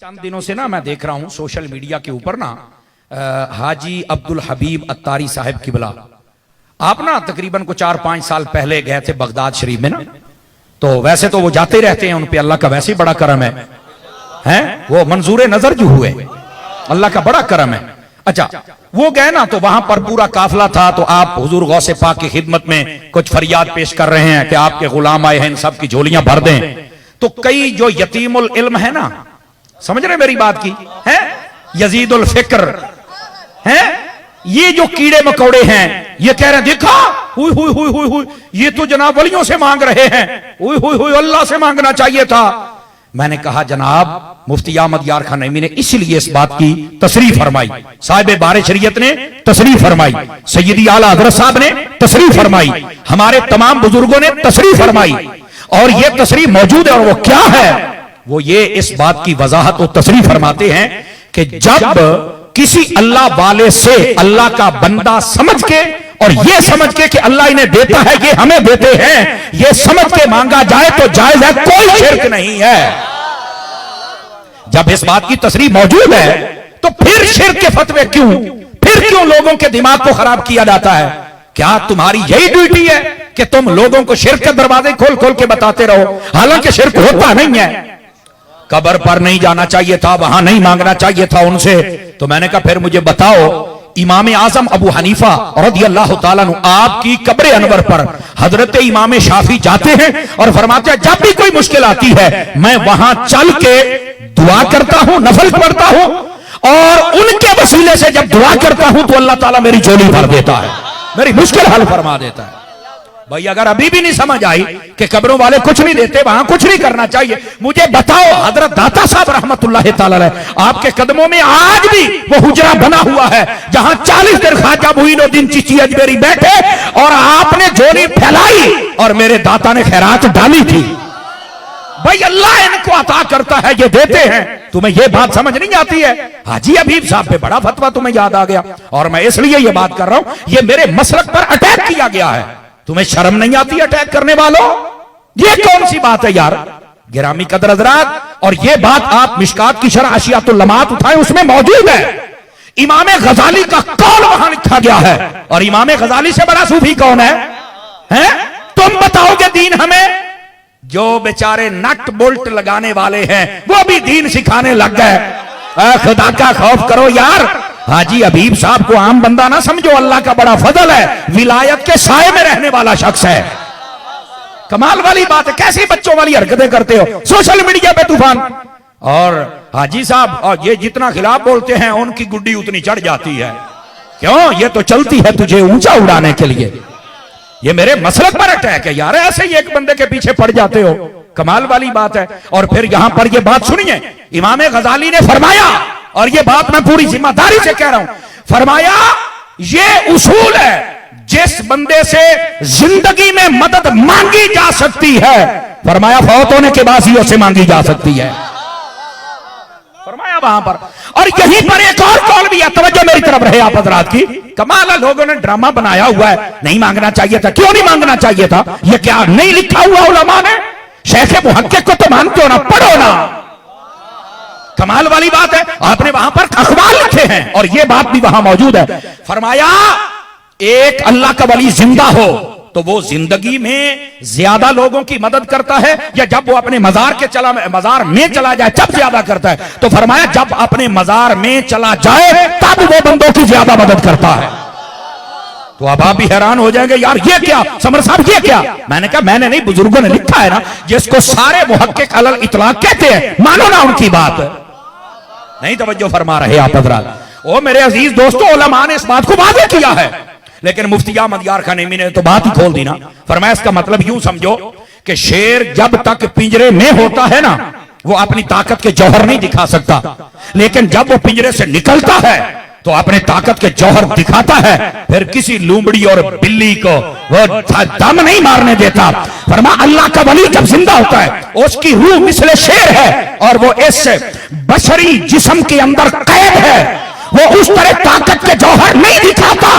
چند دنوں سے نا میں دیکھ رہا ہوں سوشل میڈیا کے اوپر نا حاجی عبدالحبیب اتاری صاحب قبلہ آپ نا تقریباً کو 4-5 سال پہلے گئے تھے بغداد شریف میں نا، تو ویسے تو وہ جاتے رہتے ہیں، ان پہ اللہ کا ویسے ہی بڑا کرم ہے، وہ منظور نظر جو ہوئے، اللہ کا بڑا کرم ہے۔ اچھا وہ گئے نا تو وہاں پر پورا قافلہ تھا، تو آپ حضور غوث پاک کی خدمت میں کچھ فریاد پیش کر رہے ہیں کہ آپ کے غلام آئے ہیں، ان سب کی جھولیاں بھر دیں۔ تو کئی جو یتیم العلم ہے نا، سمجھ رہے میری بات کی ہے، یزید الفکر ہے، یہ جو کیڑے مکوڑے ہیں یہ کہہ رہے ہیں دیکھا ہوئی ہوئی ہوئی ہوئی ہوئی یہ تو جناب ولیوں سے مانگ رہے ہیں، ہوئی ہوئی ہوئی اللہ سے مانگنا چاہیے تھا۔ میں نے کہا جناب مفتی احمد یار خان نعیمی نے اس لیے اس بات کی تصریح فرمائی، صاحب بار شریعت نے تصریح فرمائی، سیدی اعلیٰ حضرت صاحب نے تصریح فرمائی، ہمارے تمام بزرگوں نے تصریح فرمائی، اور یہ تصریح موجود ہے، اور وہ کیا ہے؟ وہ یہ اس بات کی وضاحت و تصریح فرماتے ہیں کہ جب کسی اللہ والے سے اللہ کا بندہ سمجھ کے اور یہ سمجھ کے کہ اللہ انہیں دیتا ہے یہ ہمیں دیتے ہیں، یہ سمجھ کے مانگا جائے تو جائز ہے، کوئی شرک نہیں ہے۔ جب اس بات کی تصریح موجود ہے تو پھر شرک کے فتوے کیوں؟ پھر کیوں لوگوں کے دماغ کو خراب کیا جاتا ہے؟ کیا تمہاری یہی ڈیوٹی ہے کہ تم لوگوں کو شرک کے دروازے کھول کھول کے بتاتے رہو، حالانکہ شرک ہوتا نہیں ہے؟ قبر پر نہیں جانا چاہیے تھا، وہاں نہیں مانگنا چاہیے تھا ان سے۔ تو میں نے کہا پھر مجھے بتاؤ، امام اعظم ابو حنیفہ رضی اللہ تعالیٰ عنہ آپ کی قبر انور پر حضرت امام شافعی جاتے ہیں اور فرماتے ہیں جب بھی کوئی مشکل آتی ہے میں وہاں چل کے دعا کرتا ہوں، نفل پڑھتا ہوں، اور ان کے وسیلے سے جب دعا کرتا ہوں تو اللہ تعالیٰ میری جھولی بھر دیتا ہے، میری مشکل حل فرما دیتا ہے۔ بھائی اگر ابھی بھی نہیں سمجھ آئی کہ قبروں والے کچھ نہیں دیتے، وہاں کچھ نہیں کرنا چاہیے، مجھے بتاؤ حضرت داتا صاحب رحمت اللہ تعالی علیہ آپ کے قدموں میں آج بھی وہ حجرہ بنا ہوا ہے جہاں 40 دن خواجہ معین الدین چشتی اجمیری بیٹھے اور آپ نے جھولی پھیلائی اور میرے داتا نے خیرات ڈالی تھی۔ بھائی اللہ ان کو عطا کرتا ہے، یہ دیتے ہیں، تمہیں یہ بات سمجھ نہیں آتی ہے؟ حاجی حبیب صاحب پہ بڑا فتویٰ تمہیں یاد آ گیا، اور میں اس لیے یہ بات کر رہا ہوں یہ میرے مسلک پر اٹیک کیا گیا ہے، تمہیں شرم نہیں آتی اٹیک کرنے والوں؟ یہ کون سی بات ہے یار؟ گرامی قدر حضرات، اور یہ بات آپ مشکات کی شرح اشیات اللمعات اٹھائیں، اس میں موجود ہے، امام غزالی کا قول وہاں لکھا گیا ہے، اور امام غزالی سے بڑا صوفی کون ہے؟ تم بتاؤ گے دین ہمیں؟ جو بیچارے نٹ بولٹ لگانے والے ہیں وہ بھی دین سکھانے لگ گئے۔ خدا کا خوف کرو یار، حاجی حبیب صاحب کو عام بندہ نہ سمجھو، اللہ کا بڑا فضل ہے، ولایت کے سائے میں رہنے والا شخص ہے۔ کمال والی بات ہے، کیسی بچوں والی حرکتیں کرتے ہو سوشل میڈیا پہ طوفان۔ اور حاجی صاحب اور یہ جتنا خلاف بولتے ہیں ان کی گڈی اتنی چڑھ جاتی ہے، کیوں؟ یہ تو چلتی ہے تجھے اونچا اڑانے کے لیے۔ یہ میرے مسلک پر اٹیک ہے یار، ایسے ہی ایک بندے کے پیچھے پڑ جاتے ہو، کمال والی بات ہے۔ اور پھر یہاں پر یہ بات سنیے، امام غزالی نے فرمایا، اور یہ بات میں پوری ذمہ داری سے کہہ رہا ہوں، فرمایا یہ اصول ہے جس بندے سے زندگی میں مدد مانگی جا سکتی ہے، فرمایا فوت ہونے کے بعد ہی اسے مانگی جا سکتی ہے، فرمایا وہاں پر۔ اور یہیں پر ایک اور قول بھی ہے، توجہ میری طرف رہے آپ حضرات کی، کمال ہے لوگوں نے ڈرامہ بنایا ہوا ہے، نہیں مانگنا چاہیے تھا، کیوں نہیں مانگنا چاہیے تھا؟ یہ کیا نہیں لکھا ہوا علماء نے؟ شیخ محقق کو تو مانتے ہو نا، پڑھو نا، کمال والی بات ہے، آپ نے وہاں پر اخبار لکھے ہیں اور یہ بات بھی وہاں موجود ہے۔ فرمایا ایک اللہ کا ولی زندہ ہو تو وہ زندگی میں زیادہ لوگوں کی مدد کرتا ہے یا جب وہ اپنے مزار میں چلا جائے تب زیادہ کرتا ہے؟ تو فرمایا جب اپنے مزار میں چلا جائے تب وہ بندوں کی زیادہ مدد کرتا ہے۔ تو اب آپ بھی حیران ہو جائیں گے یار یہ کیا سمر صاحب، یہ کیا؟ میں نے کہا میں نے نہیں، بزرگوں نے لکھا ہے نا، جس کو سارے محقق علی الاطلاق کہتے ہیں، مانو نا ان کی بات۔ نہیں توجہ فرما رہے آپ حضرات۔ او میرے عزیز دوستو، علماء نے اس بات کو واضح کیا ہے، لیکن مفتی احمد یار خان نعیمی نے تو بات ہی کھول دی نا۔ فرمایا اس کا مطلب یوں سمجھو کہ شیر جب تک پنجرے میں ہوتا ہے نا وہ اپنی طاقت کے جوہر نہیں دکھا سکتا، لیکن جب وہ پنجرے سے نکلتا ہے تو اپنے طاقت کے جوہر دکھاتا ہے، پھر کسی لومڑی اور بلی کو وہ دم نہیں مارنے دیتا۔ فرمایا اللہ کا ولی جب زندہ ہوتا ہے اس کی روح مثل شیر ہے اور وہ اس بشری جسم کے اندر قید ہے، وہ اس طرح طاقت کے جوہر نہیں دکھاتا۔